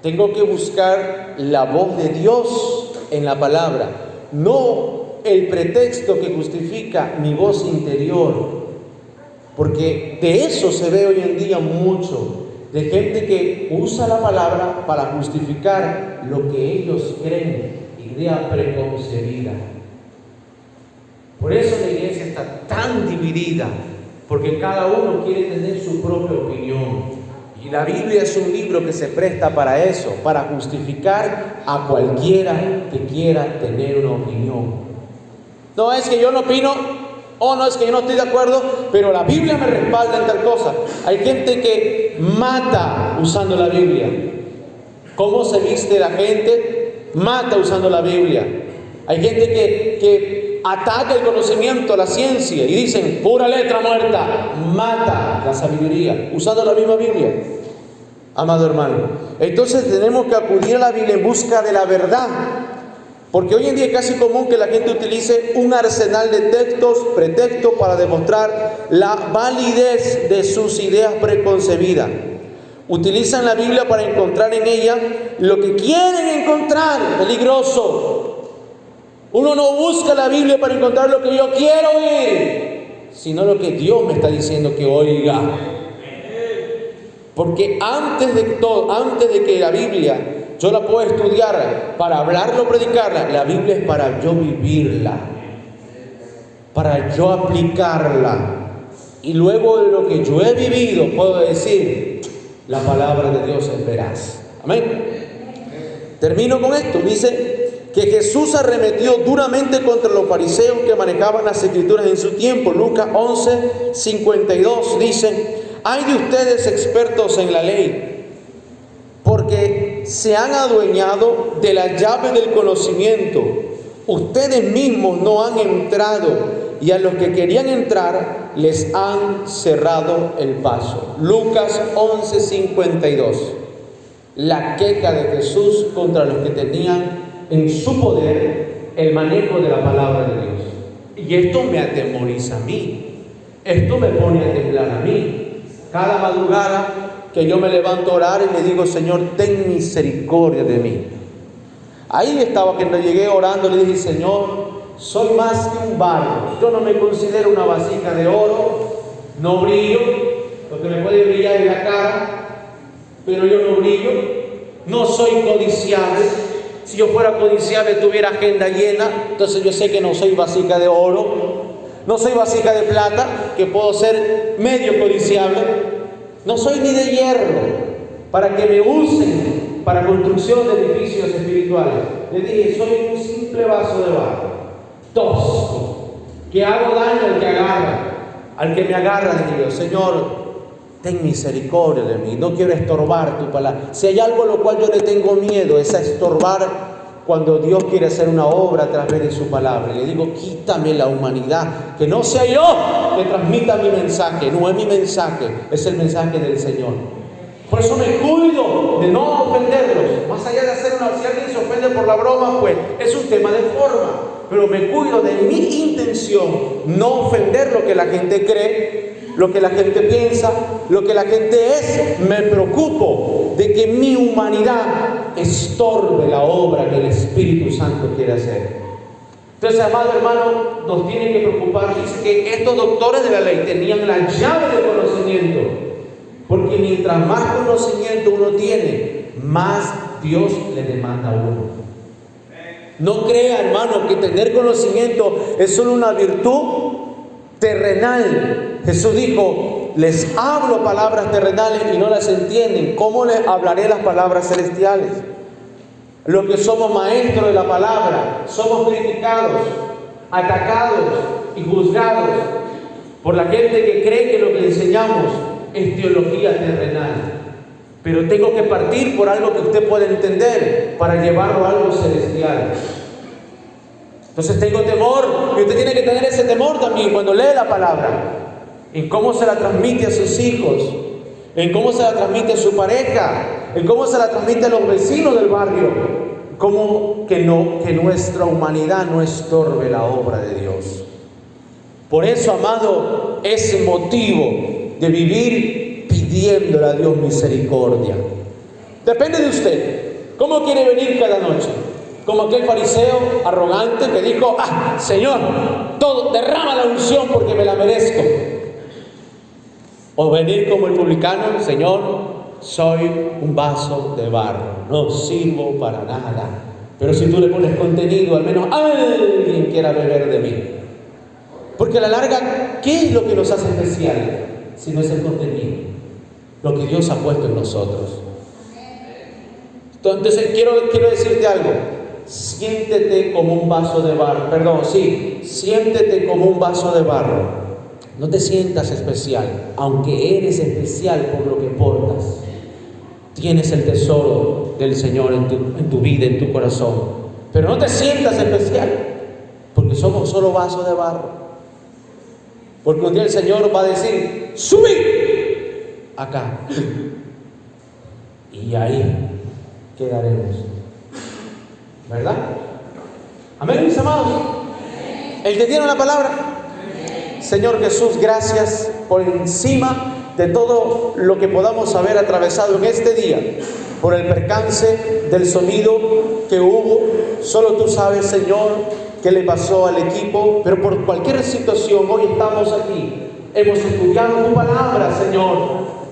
Tengo que buscar la voz de Dios en la palabra, no el pretexto que justifica mi voz interior, porque de eso se ve hoy en día mucho, de gente que usa la palabra para justificar lo que ellos creen, idea preconcebida. Por eso la iglesia está tan dividida, porque cada uno quiere tener su propia opinión. Y la Biblia es un libro que se presta para eso, para justificar a cualquiera que quiera tener una opinión. No es que yo no opino, o no es que yo no estoy de acuerdo, pero la Biblia me respalda en tal cosa. Hay gente que mata usando la Biblia. ¿Cómo se viste la gente? Mata usando la Biblia. Hay gente que ataca el conocimiento, la ciencia, y dicen, pura letra muerta, mata la sabiduría, usando la misma Biblia. Amado hermano, entonces tenemos que acudir a la Biblia en busca de la verdad, porque hoy en día es casi común que la gente utilice un arsenal de textos, pretextos para demostrar la validez de sus ideas preconcebidas. Utilizan la Biblia para encontrar en ella lo que quieren encontrar. Peligroso. Uno no busca la Biblia para encontrar lo que yo quiero oír, sino lo que Dios me está diciendo que oiga. Porque antes de que la Biblia yo la pueda estudiar para hablarla o predicarla, la Biblia es para yo vivirla, para yo aplicarla. Y luego de lo que yo he vivido, puedo decir, la palabra de Dios es veraz. Amén. Termino con esto. Dice que Jesús arremetió duramente contra los fariseos que manejaban las escrituras en su tiempo. Lucas 11:52 dice: hay de ustedes expertos en la ley, porque se han adueñado de la llave del conocimiento. Ustedes mismos no han entrado, y a los que querían entrar les han cerrado el paso. Lucas 11:52. La queja de Jesús contra los que tenían en su poder el manejo de la palabra de Dios. Y esto me atemoriza a mí. Esto me pone a temblar a mí. Cada madrugada que yo me levanto a orar y le digo, Señor, ten misericordia de mí. Ahí estaba cuando llegué orando, le dije, Señor, soy más que un barro. Yo no me considero una vasija de oro, no brillo, porque me puede brillar en la cara, pero yo no brillo. No soy codiciable. Si yo fuera codiciable, tuviera agenda llena. Entonces yo sé que no soy vasija de oro, no soy vasija de plata, que puedo ser medio codiciable. No soy ni de hierro para que me usen para construcción de edificios espirituales. Le dije, soy un simple vaso de barro, tosco, que hago daño al que agarra. Al que me agarra, le digo, Señor, ten misericordia de mí, no quiero estorbar tu palabra. Si hay algo a lo cual yo le tengo miedo, es a estorbar cuando Dios quiere hacer una obra a través de su palabra. Y le digo, quítame la humanidad, que no sea yo que transmita mi mensaje. No es mi mensaje, es el mensaje del Señor. Por eso me cuido de no ofenderlos. Más allá de hacer una, si alguien se ofende por la broma, pues es un tema de forma. Pero me cuido de mi intención, no ofender lo que la gente cree, lo que la gente piensa, lo que la gente es. Me preocupo de que mi humanidad estorbe la obra que el Espíritu Santo quiere hacer. Entonces, amado hermano, nos tiene que preocupar. Dice que estos doctores de la ley tenían la llave del conocimiento, porque mientras más conocimiento uno tiene, más Dios le demanda a uno. No crea, hermano, que tener conocimiento es solo una virtud terrenal. Jesús dijo, les hablo palabras terrenales y no las entienden. ¿Cómo les hablaré las palabras celestiales? Los que somos maestros de la palabra, somos criticados, atacados y juzgados por la gente que cree que lo que enseñamos es teología terrenal. Pero tengo que partir por algo que usted puede entender para llevarlo a algo celestial. Entonces tengo temor, y usted tiene que tener ese temor también cuando lee la palabra, en cómo se la transmite a sus hijos, en cómo se la transmite a su pareja, en cómo se la transmite a los vecinos del barrio, cómo que nuestra humanidad no estorbe la obra de Dios. Por eso, amado, es motivo de vivir pidiéndole a Dios misericordia. Depende de usted. ¿Cómo quiere venir cada noche? Como aquel fariseo arrogante que dijo: Señor, todo, derrama la unción porque me la merezco. O venir como el publicano: Señor, soy un vaso de barro, no sirvo para nada. Pero si tú le pones contenido, al menos alguien quiera beber de mí. Porque a la larga, ¿qué es lo que nos hace especial? Si no es el contenido, lo que Dios ha puesto en nosotros. Entonces quiero decirte algo. Siéntete como un vaso de barro. Siéntete como un vaso de barro. No te sientas especial, aunque eres especial por lo que portas. Tienes el tesoro del Señor en tu vida, en tu corazón. Pero no te sientas especial, porque somos solo vasos de barro. Porque un día el Señor va a decir: subid acá. Y ahí quedaremos. ¿Verdad? Amén, mis amados. ¿Entendieron la palabra? Señor Jesús, gracias por encima de todo lo que podamos haber atravesado en este día, por el percance del sonido que hubo. Solo tú sabes, Señor, qué le pasó al equipo, pero por cualquier situación hoy estamos aquí. Hemos estudiado tu palabra, Señor,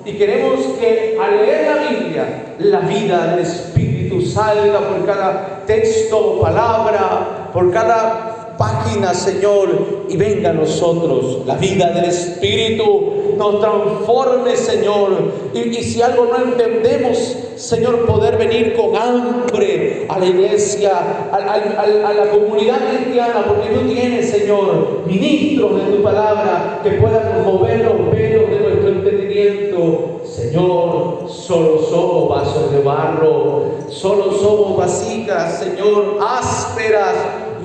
y queremos que al leer la Biblia, la vida del Espíritu salga por cada texto, palabra, por cada página, Señor, y venga a nosotros la vida del Espíritu, nos transforme, Señor. Y si algo no entendemos, Señor, poder venir con hambre a la iglesia, a la comunidad cristiana, porque tú tienes, Señor, ministros de tu palabra que puedan mover los velos de nuestro entendimiento. Señor, solo somos vasos de barro, solo somos vasijas, Señor, ásperas,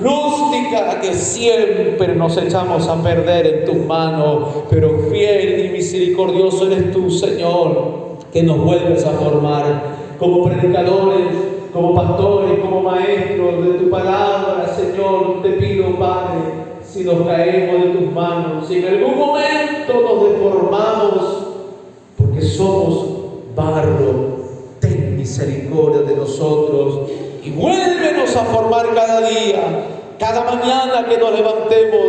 rústicas, que siempre nos echamos a perder en tus manos, pero fiel y misericordioso eres tú, Señor, que nos vuelves a formar como predicadores, como pastores, como maestros de tu palabra. Señor, te pido, Padre, si nos caemos de tus manos, si en algún momento nos deformamos, porque somos barro, ten misericordia de nosotros y vuélvenos a formar cada día, cada mañana que nos levantemos.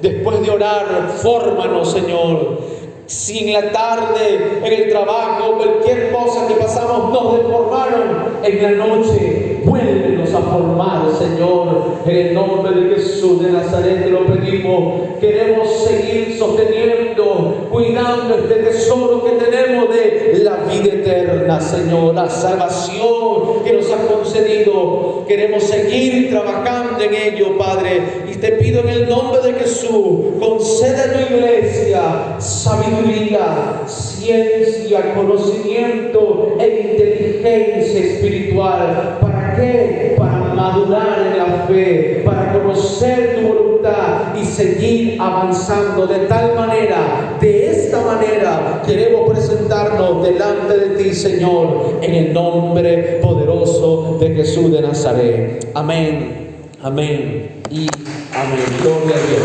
Después de orar, fórmanos, Señor. Si en la tarde, en el trabajo, cualquier cosa que pasamos nos deformaron, en la noche vuélvenos a formar, Señor. En el nombre de Jesús de Nazaret te lo pedimos. Queremos seguir sosteniendo, cuidando este tesoro que tenemos de la vida eterna, Señor, la salvación que nos ha concedido. Queremos seguir trabajando en ello, Padre, y te pido en el nombre de Jesús, concede a tu iglesia sabiduría, ciencia, conocimiento e inteligencia espiritual. ¿Para qué? Para madurar en la fe, para conocer tu voluntad y seguir avanzando de tal manera, de esta manera queremos presentarnos delante de ti, Señor, en el nombre poderoso de Jesús de Nazaret. Amén, amén y amén. Gloria a Dios.